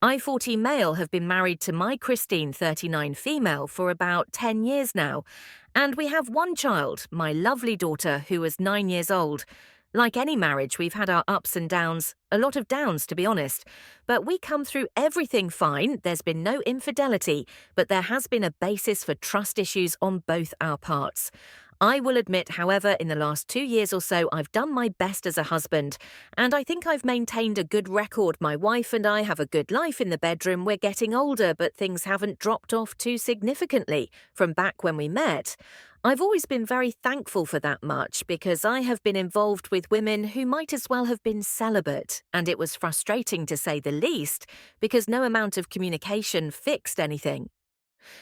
I, 40 male, have been married to my Christine, 39 female, for about 10 years now, and we have one child, my lovely daughter, who is 9 years old. Like any marriage, we've had our ups and downs, a lot of downs to be honest, but we come through everything fine. There's been no infidelity, but there has been a basis for trust issues on both our parts. I will admit, however, in the last 2 years or so, I've done my best as a husband, and I think I've maintained a good record. My wife and I have a good life in the bedroom. We're getting older, but things haven't dropped off too significantly from back when we met. I've always been very thankful for that much because I have been involved with women who might as well have been celibate, and it was frustrating to say the least because no amount of communication fixed anything.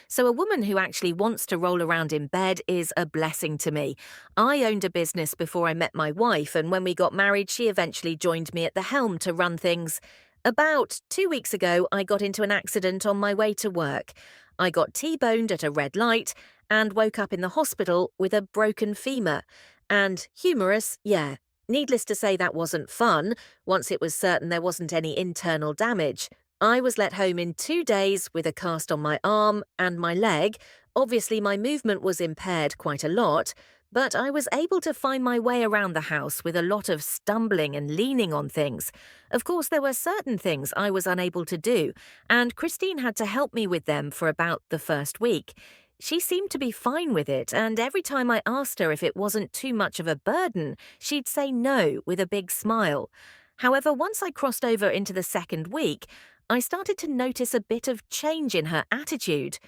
So a woman who actually wants to roll around in bed is a blessing to me. I owned a business before I met my wife, and when we got married, she eventually joined me at the helm to run things. About 2 weeks ago, I got into an accident on my way to work. I got T-boned at a red light and woke up in the hospital with a broken femur. And humorous, yeah. Needless to say, that wasn't fun, once it was certain there wasn't any internal damage. I was let home in 2 days with a cast on my arm and my leg. Obviously, my movement was impaired quite a lot, but I was able to find my way around the house with a lot of stumbling and leaning on things. Of course, there were certain things I was unable to do, and Christine had to help me with them for about the first week. She seemed to be fine with it, and every time I asked her if it wasn't too much of a burden, she'd say no with a big smile. However, once I crossed over into the second week, I started to notice a bit of change in her attitude.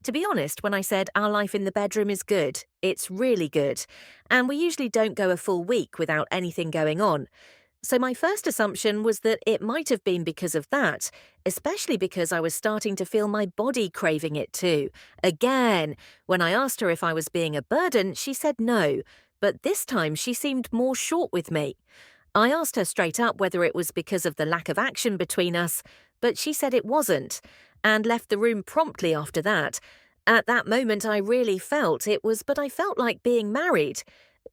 To be honest, when I said our life in the bedroom is good, it's really good, and we usually don't go a full week without anything going on. So my first assumption was that it might have been because of that, especially because I was starting to feel my body craving it too. Again, when I asked her if I was being a burden, she said no, but this time she seemed more short with me. I asked her straight up whether it was because of the lack of action between us, but she said it wasn't, and left the room promptly after that. At that moment, I really felt it was, but I felt like being married.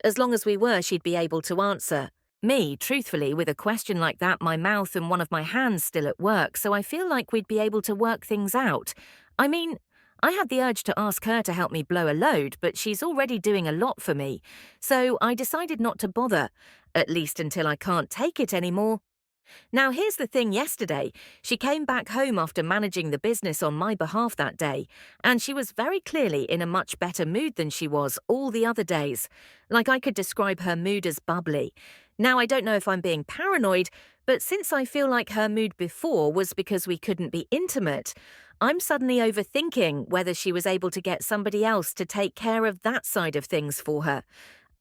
As long as we were, she'd be able to answer. Me, truthfully, with a question like that, my mouth and one of my hands still at work, so I feel like we'd be able to work things out. I mean, I had the urge to ask her to help me blow a load, but she's already doing a lot for me, so I decided not to bother, at least until I can't take it anymore. Now, here's the thing. Yesterday, she came back home after managing the business on my behalf that day, and she was very clearly in a much better mood than she was all the other days. Like, I could describe her mood as bubbly. Now, I don't know if I'm being paranoid, but since I feel like her mood before was because we couldn't be intimate, I'm suddenly overthinking whether she was able to get somebody else to take care of that side of things for her.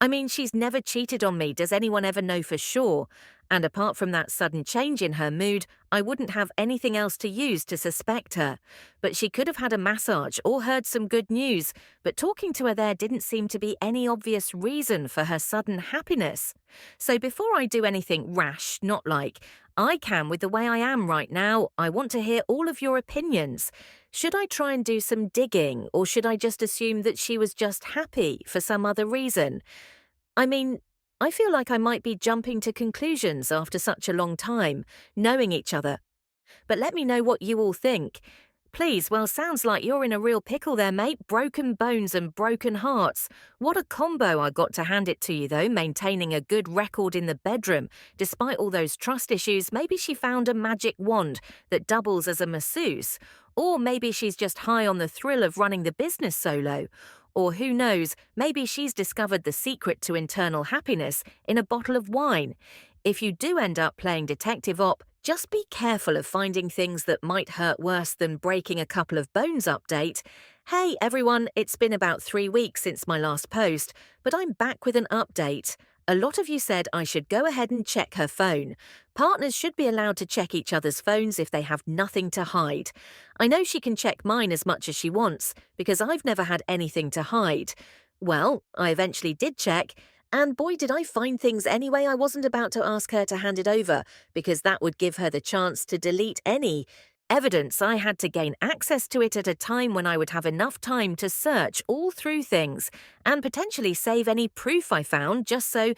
I mean, she's never cheated on me. Does anyone ever know for sure? And apart from that sudden change in her mood, I wouldn't have anything else to use to suspect her. But she could have had a massage or heard some good news, but talking to her there didn't seem to be any obvious reason for her sudden happiness. So before I do anything rash, not like I can with the way I am right now, I want to hear all of your opinions. Should I try and do some digging, or should I just assume that she was just happy for some other reason? I mean, I feel like I might be jumping to conclusions after such a long time, knowing each other. But let me know what you all think. Please, well, sounds like you're in a real pickle there, mate. Broken bones and broken hearts. What a combo. I got to hand it to you, though, maintaining a good record in the bedroom. Despite all those trust issues, maybe she found a magic wand that doubles as a masseuse. Or maybe she's just high on the thrill of running the business solo. Or who knows, maybe she's discovered the secret to internal happiness in a bottle of wine. If you do end up playing detective op, just be careful of finding things that might hurt worse than breaking a couple of bones. Update. Hey everyone, it's been about 3 weeks since my last post, but I'm back with an update. A lot of you said I should go ahead and check her phone. Partners should be allowed to check each other's phones if they have nothing to hide. I know she can check mine as much as she wants, because I've never had anything to hide. Well, I eventually did check, and boy did I find things anyway. I wasn't about to ask her to hand it over, because that would give her the chance to delete any evidence. I had to gain access to it at a time when I would have enough time to search all through things and potentially save any proof I found, just so,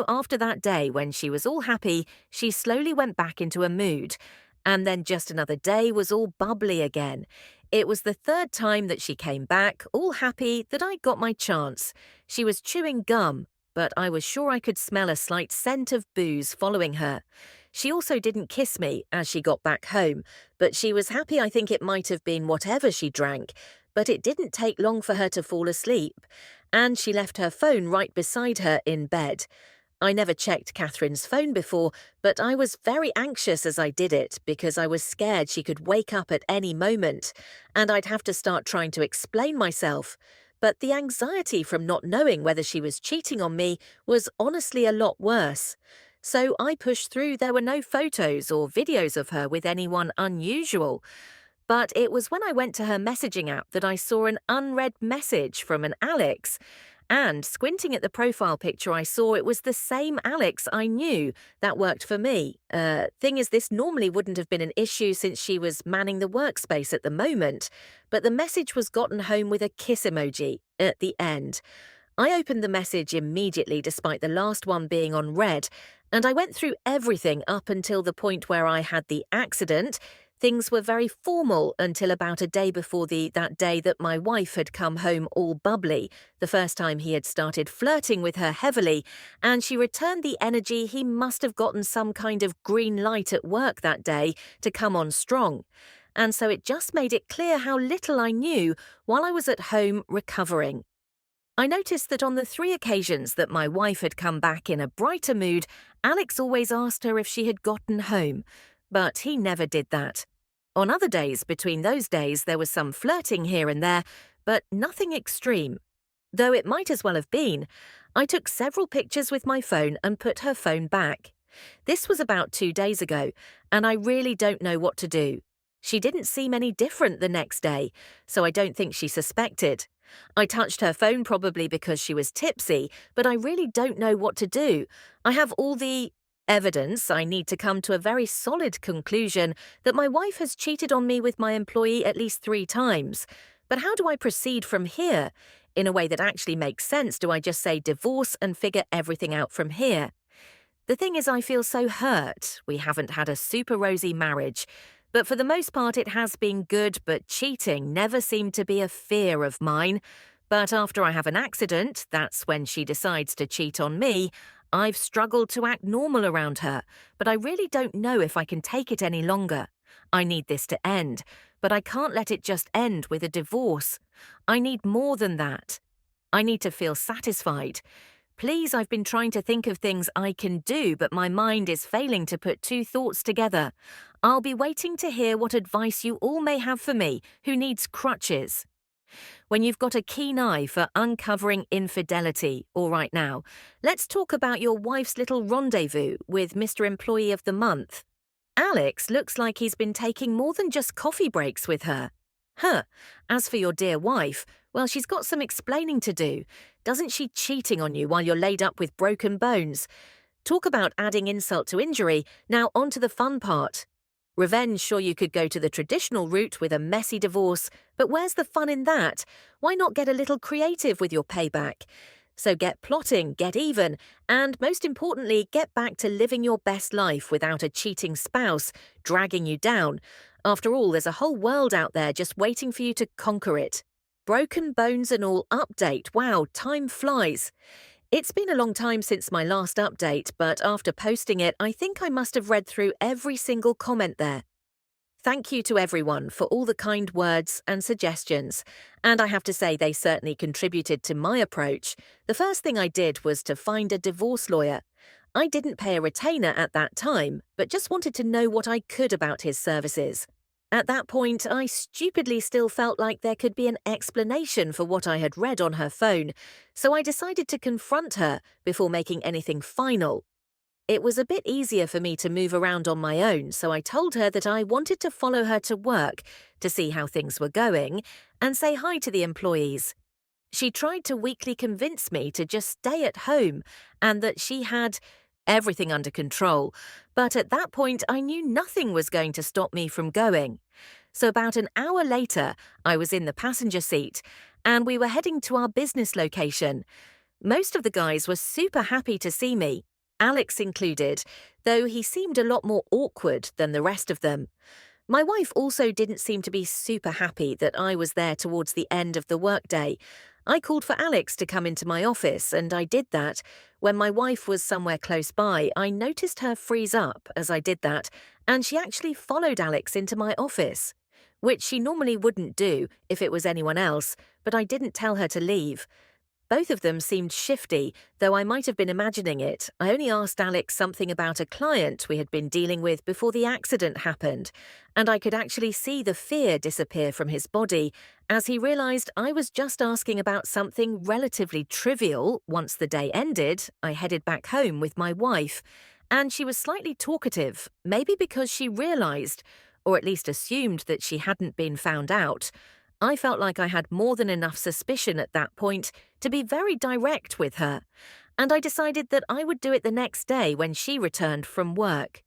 after that day when she was all happy, she slowly went back into a mood. And then just another day was all bubbly again. It was the third time that she came back, all happy that I'd got my chance. She was chewing gum, but I was sure I could smell a slight scent of booze following her. She also didn't kiss me as she got back home, but she was happy. I think it might have been whatever she drank, but it didn't take long for her to fall asleep. And she left her phone right beside her in bed. I never checked Catherine's phone before, but I was very anxious as I did it because I was scared she could wake up at any moment, and I'd have to start trying to explain myself. But the anxiety from not knowing whether she was cheating on me was honestly a lot worse. So I pushed through. There were no photos or videos of her with anyone unusual. But it was when I went to her messaging app that I saw an unread message from an Alex. And squinting at the profile picture, I saw it was the same Alex I knew. That worked for me. Thing is, this normally wouldn't have been an issue since she was manning the workspace at the moment. But the message was gotten home with a kiss emoji at the end. I opened the message immediately despite the last one being on red, and I went through everything up until the point where I had the accident. Things were very formal until about a day before that day that my wife had come home all bubbly, the first time he had started flirting with her heavily, and she returned the energy. He must have gotten some kind of green light at work that day to come on strong. And so it just made it clear how little I knew while I was at home recovering. I noticed that on the 3 occasions that my wife had come back in a brighter mood, Alex always asked her if she had gotten home, but he never did that. On other days, between those days, there was some flirting here and there, but nothing extreme. Though it might as well have been. I took several pictures with my phone and put her phone back. This was about 2 days ago, and I really don't know what to do. She didn't seem any different the next day, so I don't think she suspected. I touched her phone probably because she was tipsy, but I really don't know what to do. I have all the evidence. I need to come to a very solid conclusion that my wife has cheated on me with my employee at least 3 times. But how do I proceed from here? In a way that actually makes sense, do I just say divorce and figure everything out from here? The thing is, I feel so hurt. We haven't had a super rosy marriage. But for the most part, it has been good, but cheating never seemed to be a fear of mine. But after I have an accident, that's when she decides to cheat on me. I've struggled to act normal around her, but I really don't know if I can take it any longer. I need this to end, but I can't let it just end with a divorce. I need more than that. I need to feel satisfied. Please, I've been trying to think of things I can do, but my mind is failing to put 2 thoughts together. I'll be waiting to hear what advice you all may have for me, who needs crutches. When you've got a keen eye for uncovering infidelity, all right now, let's talk about your wife's little rendezvous with Mr. Employee of the Month. Alex looks like he's been taking more than just coffee breaks with her. As for your dear wife, well, she's got some explaining to do. Doesn't she cheating on you while you're laid up with broken bones? Talk about adding insult to injury. Now on to the fun part. Revenge, sure, you could go to the traditional route with a messy divorce, but where's the fun in that? Why not get a little creative with your payback? So get plotting, get even, and most importantly, get back to living your best life without a cheating spouse dragging you down. After all, there's a whole world out there just waiting for you to conquer it. Broken bones and all update. Wow, time flies. It's been a long time since my last update, but after posting it, I think I must have read through every single comment there. Thank you to everyone for all the kind words and suggestions, and I have to say they certainly contributed to my approach. The first thing I did was to find a divorce lawyer. I didn't pay a retainer at that time, but just wanted to know what I could about his services. At that point, I stupidly still felt like there could be an explanation for what I had read on her phone, so I decided to confront her before making anything final. It was a bit easier for me to move around on my own, so I told her that I wanted to follow her to work to see how things were going and say hi to the employees. She tried to weakly convince me to just stay at home and that she had everything under control, but at that point I knew nothing was going to stop me from going. So about an hour later, I was in the passenger seat and we were heading to our business location. Most of the guys were super happy to see me. Alex included, though he seemed a lot more awkward than the rest of them. My wife also didn't seem to be super happy that I was there towards the end of the workday. I called for Alex to come into my office, and I did that. When my wife was somewhere close by, I noticed her freeze up as I did that, and she actually followed Alex into my office, which she normally wouldn't do if it was anyone else, but I didn't tell her to leave. Both of them seemed shifty, though I might have been imagining it. I only asked Alex something about a client we had been dealing with before the accident happened, and I could actually see the fear disappear from his body as he realized I was just asking about something relatively trivial. Once the day ended, I headed back home with my wife, and she was slightly talkative, maybe because she realized, or at least assumed, that she hadn't been found out. I felt like I had more than enough suspicion at that point to be very direct with her, and I decided that I would do it the next day when she returned from work.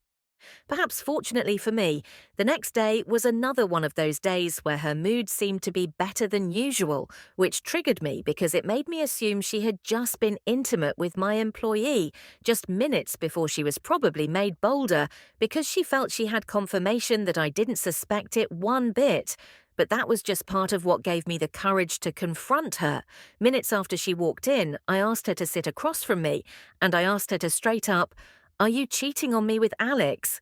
Perhaps fortunately for me, the next day was another one of those days where her mood seemed to be better than usual, which triggered me because it made me assume she had just been intimate with my employee just minutes before she was probably made bolder because she felt she had confirmation that I didn't suspect it one bit. But that was just part of what gave me the courage to confront her. Minutes after she walked in, I asked her to sit across from me, and I asked her to straight up, "Are you cheating on me with Alex?"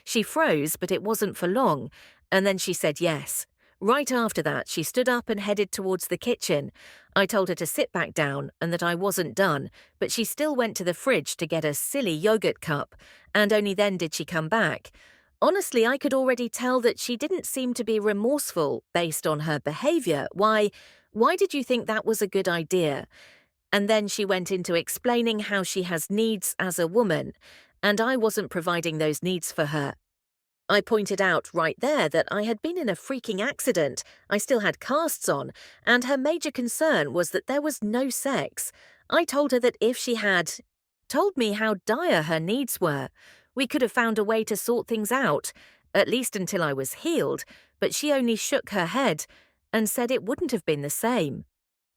She froze, but it wasn't for long, and then she said yes. Right after that, she stood up and headed towards the kitchen. I told her to sit back down and that I wasn't done, but she still went to the fridge to get a silly yogurt cup, and only then did she come back. Honestly, I could already tell that she didn't seem to be remorseful based on her behavior. Why did you think that was a good idea? And then she went into explaining how she has needs as a woman, and I wasn't providing those needs for her. I pointed out right there that I had been in a freaking accident, I still had casts on, and her major concern was that there was no sex. I told her that if she had told me how dire her needs were, we could have found a way to sort things out, at least until I was healed, but she only shook her head and said it wouldn't have been the same.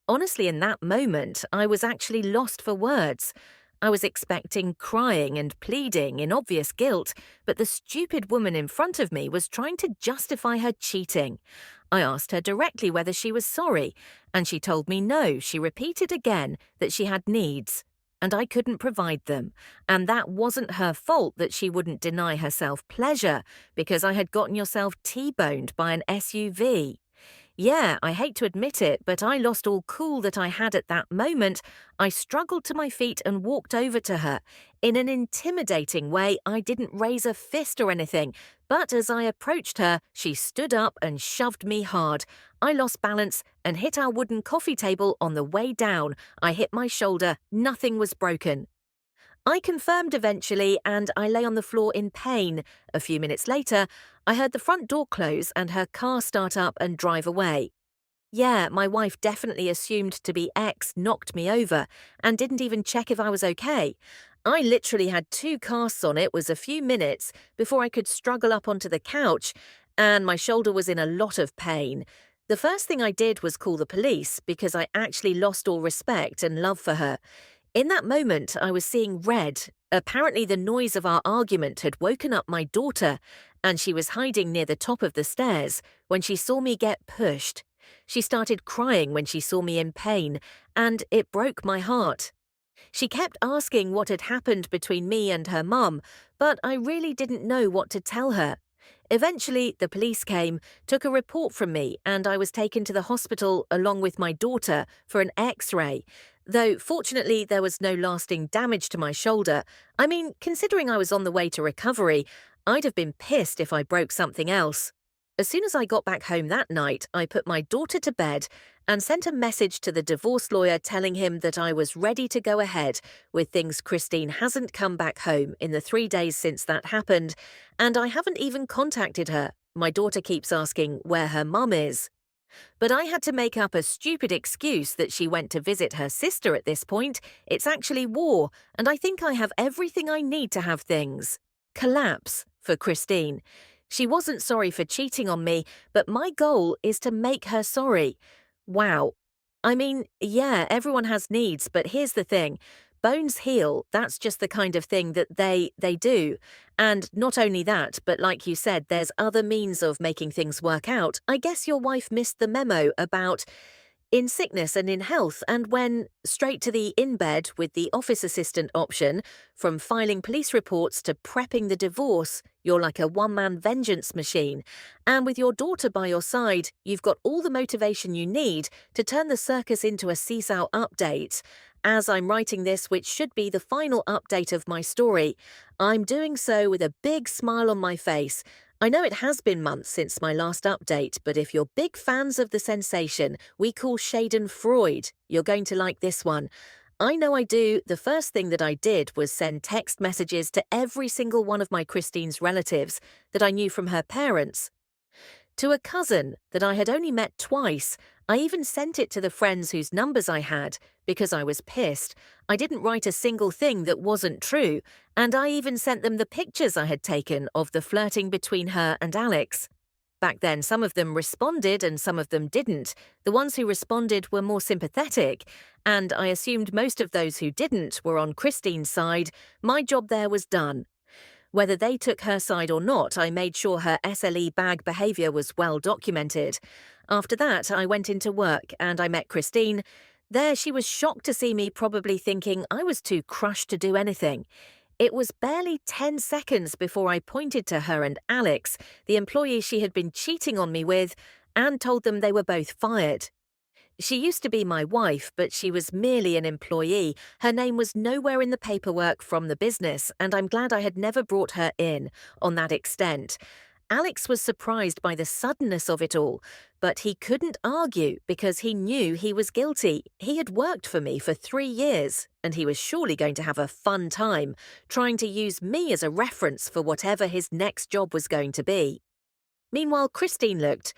Honestly, in that moment, I was actually lost for words. I was expecting crying and pleading in obvious guilt, but the stupid woman in front of me was trying to justify her cheating. I asked her directly whether she was sorry, and she told me no. She repeated again that she had needs, and I couldn't provide them, and that wasn't her fault that she wouldn't deny herself pleasure because I had gotten yourself T-boned by an SUV. Yeah, I hate to admit it, but I lost all cool that I had at that moment. I struggled to my feet and walked over to her. In an intimidating way, I didn't raise a fist or anything, but as I approached her, she stood up and shoved me hard. I lost balance and hit our wooden coffee table on the way down. I hit my shoulder. Nothing was broken. I confirmed eventually, and I lay on the floor in pain. A few minutes later, I heard the front door close and her car start up and drive away. Yeah, my wife definitely assumed to be X knocked me over and didn't even check if I was okay. I literally had two casts on. It was a few minutes before I could struggle up onto the couch, and my shoulder was in a lot of pain. The first thing I did was call the police because I actually lost all respect and love for her. In that moment, I was seeing red. Apparently, the noise of our argument had woken up my daughter, and she was hiding near the top of the stairs when she saw me get pushed. She started crying when she saw me in pain, and it broke my heart. She kept asking what had happened between me and her mum, but I really didn't know what to tell her. Eventually, the police came, took a report from me, and I was taken to the hospital along with my daughter for an X-ray. Though, fortunately, there was no lasting damage to my shoulder. I mean, considering I was on the way to recovery, I'd have been pissed if I broke something else. As soon as I got back home that night, I put my daughter to bed and sent a message to the divorce lawyer telling him that I was ready to go ahead with things. Christine hasn't come back home in the 3 days since that happened, and I haven't even contacted her. My daughter keeps asking where her mum is. But I had to make up a stupid excuse that she went to visit her sister at this point. It's actually war, and I think I have everything I need to have things. Collapse for Christine. She wasn't sorry for cheating on me, but my goal is to make her sorry. Wow. I mean, yeah, everyone has needs, but here's the thing. bones heal, that's just the kind of thing that they do. And not only that, but like you said, there's other means of making things work out. I guess your wife missed the memo about in sickness and in health, and when straight to the in bed with the office assistant option, from filing police reports to prepping the divorce, you're like a one-man vengeance machine. And with your daughter by your side, you've got all the motivation you need to turn the circus into a seesaw update. As I'm writing this, which should be the final update of my story, I'm doing so with a big smile on my face. I know it has been months since my last update, but if you're big fans of the sensation we call Schadenfreude, you're going to like this one. I know I do. The first thing that I did was send text messages to every single one of my Christine's relatives that I knew from her parents. To a cousin that I had only met twice, I even sent it to the friends whose numbers I had, because I was pissed. I didn't write a single thing that wasn't true, and I even sent them the pictures I had taken of the flirting between her and Alex. Back then, some of them responded and some of them didn't. The ones who responded were more sympathetic, and I assumed most of those who didn't were on Christine's side. My job there was done. Whether they took her side or not, I made sure her SLE bag behaviour was well documented. After that, I went into work and I met Christine. There she was shocked to see me, probably thinking I was too crushed to do anything. It was barely 10 seconds before I pointed to her and Alex, the employee she had been cheating on me with, and told them they were both fired. She used to be my wife, but she was merely an employee. Her name was nowhere in the paperwork from the business, and I'm glad I had never brought her in on that extent. Alex was surprised by the suddenness of it all, but he couldn't argue because he knew he was guilty. He had worked for me for 3 years, and he was surely going to have a fun time trying to use me as a reference for whatever his next job was going to be. Meanwhile, Christine looked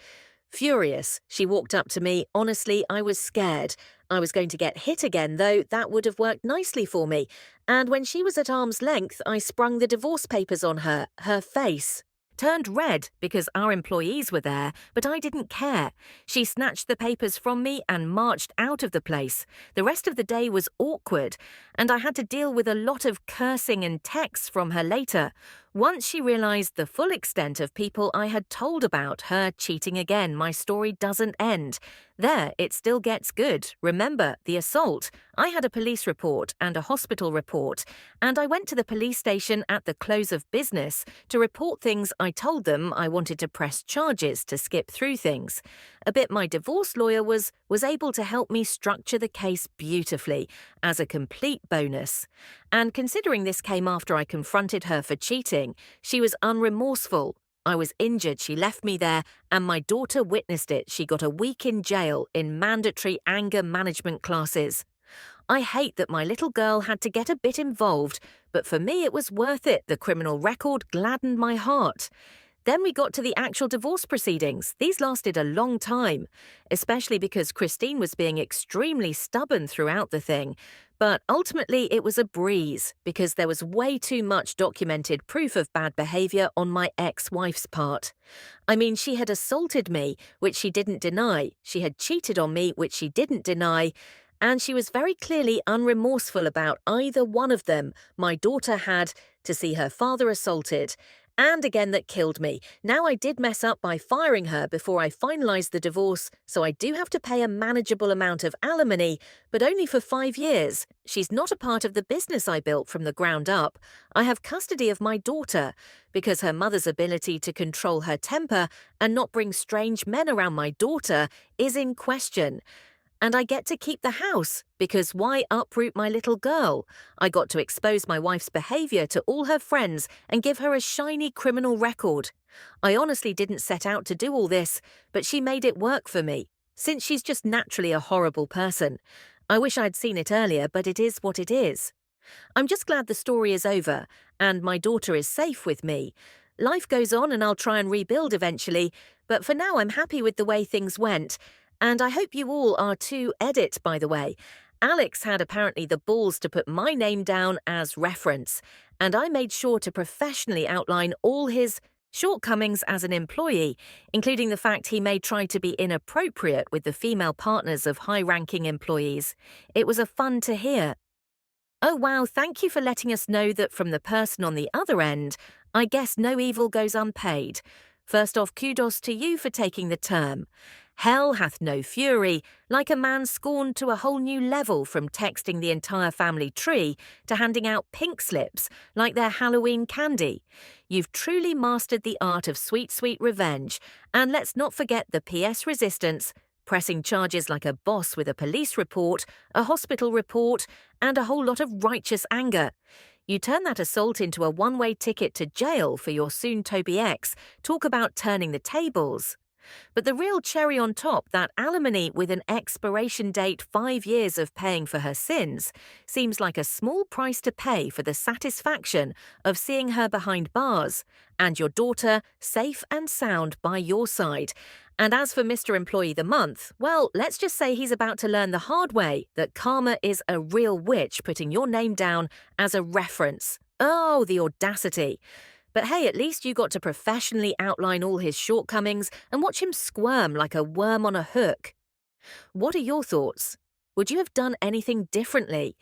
furious. She walked up to me. Honestly, I was scared. I was going to get hit again, though that would have worked nicely for me. And when she was at arm's length, I sprung the divorce papers on her. Her face turned red because our employees were there, but I didn't care. She snatched the papers from me and marched out of the place. The rest of the day was awkward, and I had to deal with a lot of cursing and texts from her later. Once she realized the full extent of people I had told about her cheating again, my story doesn't end. There, it still gets good. Remember, the assault. I had a police report and a hospital report, and I went to the police station at the close of business to report things I told them. I wanted to press charges to skip through things. A bit my divorce lawyer was able to help me structure the case beautifully, as a complete bonus. And considering this came after I confronted her for cheating, she was unremorseful. I was injured, she left me there, and my daughter witnessed it. She got a week in jail in mandatory anger management classes. I hate that my little girl had to get a bit involved, but for me it was worth it. The criminal record gladdened my heart. Then we got to the actual divorce proceedings. These lasted a long time, especially because Christine was being extremely stubborn throughout the thing. But ultimately it was a breeze because there was way too much documented proof of bad behaviour on my ex-wife's part. I mean, she had assaulted me, which she didn't deny. She had cheated on me, which she didn't deny. And she was very clearly unremorseful about either one of them. My daughter had to see her father assaulted, and again that killed me. Now I did mess up by firing her before I finalised the divorce, so I do have to pay a manageable amount of alimony, but only for 5 years. She's not a part of the business I built from the ground up. I have custody of my daughter, because her mother's ability to control her temper and not bring strange men around my daughter is in question. And I get to keep the house, because why uproot my little girl? I got to expose my wife's behaviour to all her friends and give her a shiny criminal record. I honestly didn't set out to do all this, but she made it work for me, since she's just naturally a horrible person. I wish I'd seen it earlier, but it is what it is. I'm just glad the story is over, and my daughter is safe with me. Life goes on and I'll try and rebuild eventually, but for now I'm happy with the way things went. And I hope you all are too. Edit, by the way. Alex had apparently the balls to put my name down as reference, and I made sure to professionally outline all his shortcomings as an employee, including the fact he may try to be inappropriate with the female partners of high-ranking employees. It was a fun to hear. Oh, wow, thank you for letting us know that from the person on the other end. I guess no evil goes unpaid. First off, kudos to you for taking the term. Hell hath no fury, like a man scorned to a whole new level from texting the entire family tree to handing out pink slips like they're Halloween candy. You've truly mastered the art of sweet, sweet revenge. And let's not forget the PS resistance, pressing charges like a boss with a police report, a hospital report, and a whole lot of righteous anger. You turn that assault into a one-way ticket to jail for your soon-to-be ex. Talk about turning the tables. But the real cherry on top, that alimony with an expiration date 5 years of paying for her sins, seems like a small price to pay for the satisfaction of seeing her behind bars and your daughter safe and sound by your side. And as for Mr. Employee the Month, well, let's just say he's about to learn the hard way that karma is a real witch putting your name down as a reference. Oh, the audacity. But hey, at least you got to professionally outline all his shortcomings and watch him squirm like a worm on a hook. What are your thoughts? Would you have done anything differently?